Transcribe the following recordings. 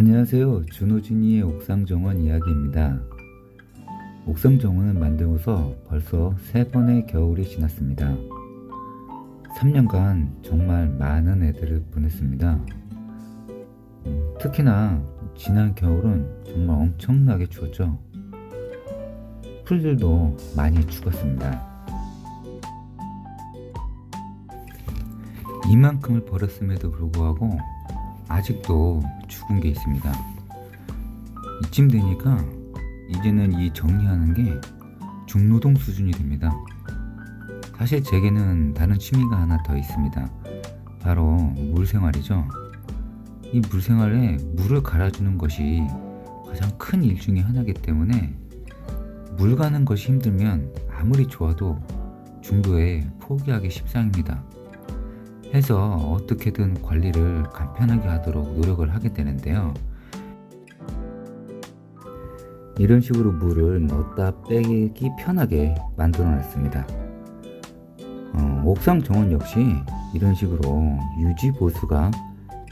안녕하세요. 준호진이의 옥상정원 이야기입니다. 옥상정원을 만들고서 벌써 3번의 겨울이 지났습니다. 3년간 정말 많은 애들을 보냈습니다. 특히나 지난 겨울은 정말 엄청나게 추웠죠. 풀들도 많이 죽었습니다. 이만큼을 버렸음에도 불구하고 아직도 죽은 게 있습니다. 이쯤 되니까 이제는 이 정리하는 게 중노동 수준이 됩니다. 사실 제게는 다른 취미가 하나 더 있습니다. 바로 물생활이죠. 이 물생활에 물을 갈아주는 것이 가장 큰 일 중에 하나이기 때문에 물 가는 것이 힘들면 아무리 좋아도 중도에 포기하기 십상입니다. 해서 어떻게든 관리를 간편하게 하도록 노력을 하게 되는데요. 이런 식으로 물을 넣었다 빼기 편하게 만들어 놨습니다. 옥상 정원 역시 이런 식으로 유지 보수가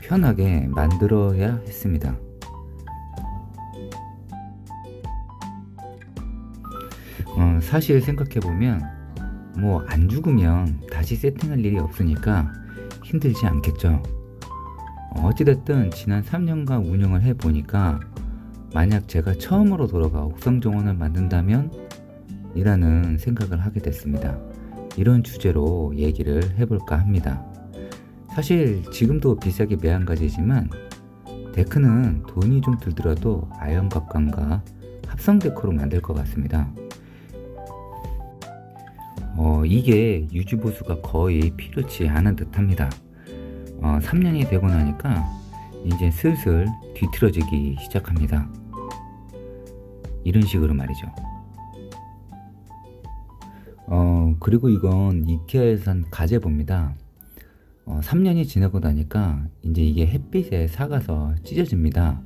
편하게 만들어야 했습니다. 사실 생각해보면 뭐 안 죽으면 다시 세팅할 일이 없으니까 힘들지 않겠죠. 어찌됐든 지난 3년간 운영을 해보니까 만약 제가 처음으로 돌아가 옥상정원을 만든다면 이라는 생각을 하게 됐습니다. 이런 주제로 얘기를 해볼까 합니다. 사실 지금도 비싸게 매한가지지만 데크는 돈이 좀 들더라도 아연각관과 합성 데크로 만들 것 같습니다. 이게 유지보수가 거의 필요치 않은 듯 합니다. 3년이 되고 나니까 이제 슬슬 뒤틀어지기 시작합니다. 이런 식으로 말이죠. 그리고 이건 이케아에서 산 가제보입니다. 3년이 지나고 나니까 이제 이게 햇빛에 삭아서 찢어집니다.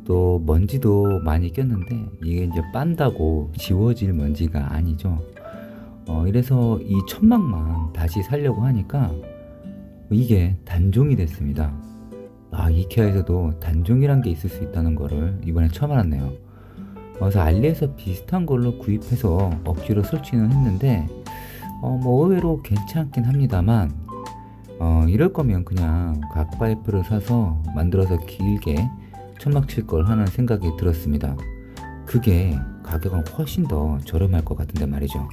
또 먼지도 많이 꼈는데 이게 이제 빤다고 지워질 먼지가 아니죠. 이래서 이 천막만 다시 살려고 하니까 이게 단종이 됐습니다. 이케아에서도 단종이란 게 있을 수 있다는 거를 이번에 처음 알았네요. 그래서 알리에서 비슷한 걸로 구입해서 억지로 설치는 했는데 의외로 괜찮긴 합니다만 이럴 거면 그냥 각파이프를 사서 만들어서 길게 천막 칠 걸 하는 생각이 들었습니다. 그게 가격은 훨씬 더 저렴할 것 같은데 말이죠.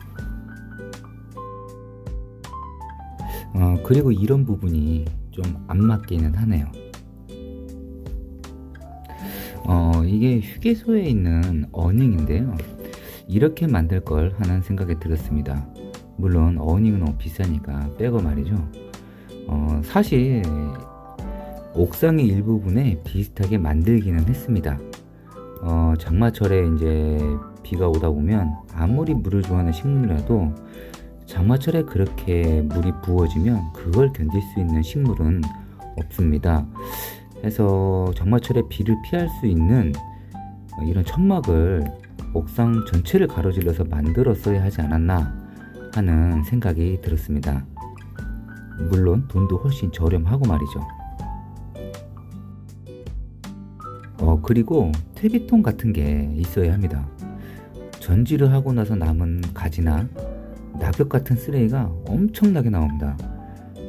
그리고 이런 부분이 좀 안 맞기는 하네요. 이게 휴게소에 있는 어닝인데요. 이렇게 만들 걸 하는 생각이 들었습니다. 물론 어닝은 너무 비싸니까 빼고 말이죠. 사실 옥상의 일부분에 비슷하게 만들기는 했습니다. 장마철에 이제 비가 오다 보면 아무리 물을 좋아하는 식물이라도 장마철에 그렇게 물이 부어지면 그걸 견딜 수 있는 식물은 없습니다. 해서 장마철에 비를 피할 수 있는 이런 천막을 옥상 전체를 가로질러서 만들었어야 하지 않았나 하는 생각이 들었습니다. 물론 돈도 훨씬 저렴하고 말이죠. 그리고 퇴비통 같은 게 있어야 합니다. 전지를 하고 나서 남은 가지나 낙엽 같은 쓰레기가 엄청나게 나옵니다.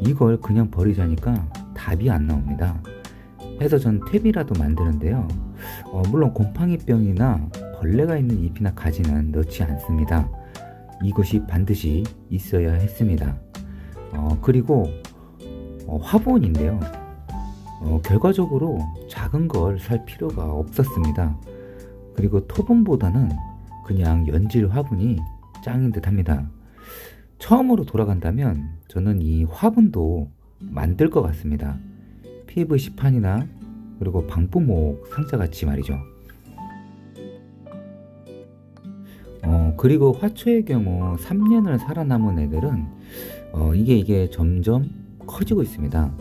이걸 그냥 버리자니까 답이 안 나옵니다. 해서 전 퇴비라도 만드는데요. 물론 곰팡이병이나 벌레가 있는 잎이나 가지는 넣지 않습니다. 이것이 반드시 있어야 했습니다. 그리고 화분인데요. 결과적으로 작은 걸 살 필요가 없었습니다. 그리고 토분보다는 그냥 연질 화분이 짱인 듯 합니다. 처음으로 돌아간다면 저는 이 화분도 만들 것 같습니다. PVC판이나 그리고 방부목 상자같이 말이죠. 그리고 화초의 경우 3년을 살아남은 애들은 이게 점점 커지고 있습니다.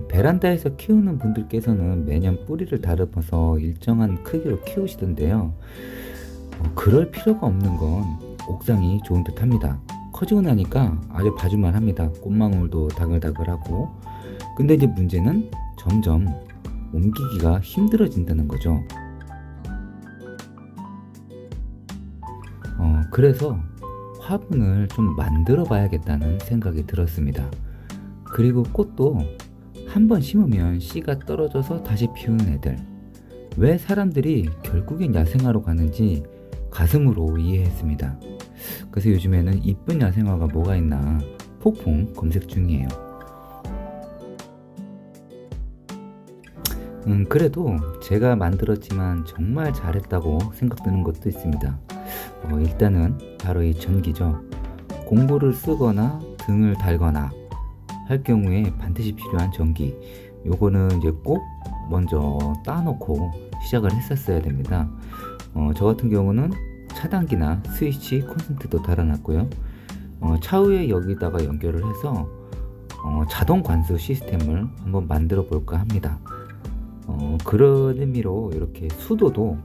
베란다에서 키우는 분들께서는 매년 뿌리를 다듬어서 일정한 크기로 키우시던데요. 그럴 필요가 없는 건 옥상이 좋은 듯 합니다. 커지고 나니까 아주 봐줄만 합니다. 꽃망울도 다글다글하고. 근데 이제 문제는 점점 옮기기가 힘들어진다는 거죠. 그래서 화분을 좀 만들어 봐야겠다는 생각이 들었습니다. 그리고 꽃도 한 번 심으면 씨가 떨어져서 다시 피우는 애들, 왜 사람들이 결국엔 야생화로 가는지 가슴으로 이해했습니다. 그래서 요즘에는 이쁜 야생화가 뭐가 있나 폭풍 검색 중이에요. 그래도 제가 만들었지만 정말 잘했다고 생각되는 것도 있습니다. 일단은 바로 이 전기죠. 공구를 쓰거나 등을 달거나 할 경우에 반드시 필요한 전기. 요거는 이제 꼭 먼저 따놓고 시작을 했었어야 됩니다. 저 같은 경우는 차단기나 스위치, 콘센트도 달아놨고요. 차후에 여기다가 연결을 해서 자동 관수 시스템을 한번 만들어 볼까 합니다. 그런 의미로 이렇게 수도도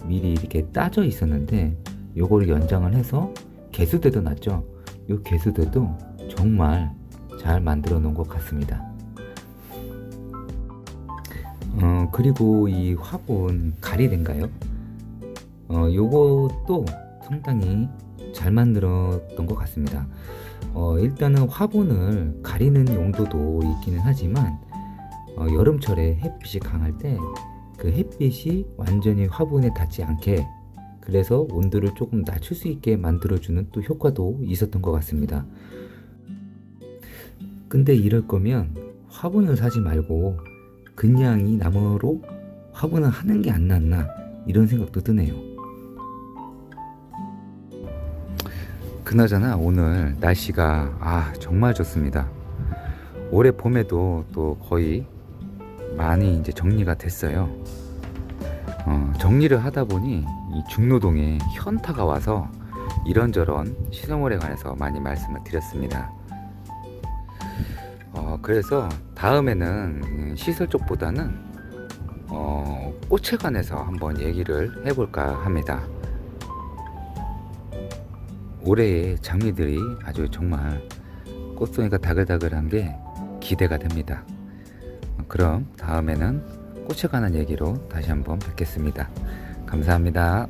미리 이렇게 따져 있었는데 요거를 연장을 해서 개수대도 놨죠. 요 개수대도 정말 잘 만들어 놓은 것 같습니다. 그리고 이 화분 가리대인가요? 요것도 상당히 잘 만들었던 것 같습니다. 일단은 화분을 가리는 용도도 있기는 하지만 여름철에 햇빛이 강할 때 그 햇빛이 완전히 화분에 닿지 않게, 그래서 온도를 조금 낮출 수 있게 만들어주는 또 효과도 있었던 것 같습니다. 근데 이럴 거면 화분을 사지 말고 그냥 이 나무로 화분을 하는 게 안 낫나, 이런 생각도 드네요. 그나저나 오늘 날씨가 정말 좋습니다. 올해 봄에도 또 거의 많이 이제 정리가 됐어요. 정리를 하다 보니 이 중노동에 현타가 와서 이런저런 시설물에 관해서 많이 말씀을 드렸습니다. 그래서 다음에는 시설 쪽보다는 꽃에 관해서 한번 얘기를 해볼까 합니다. 올해의 장미들이 아주 정말 꽃송이가 다글다글한 게 기대가 됩니다. 그럼 다음에는 꽃에 관한 얘기로 다시 한번 뵙겠습니다. 감사합니다.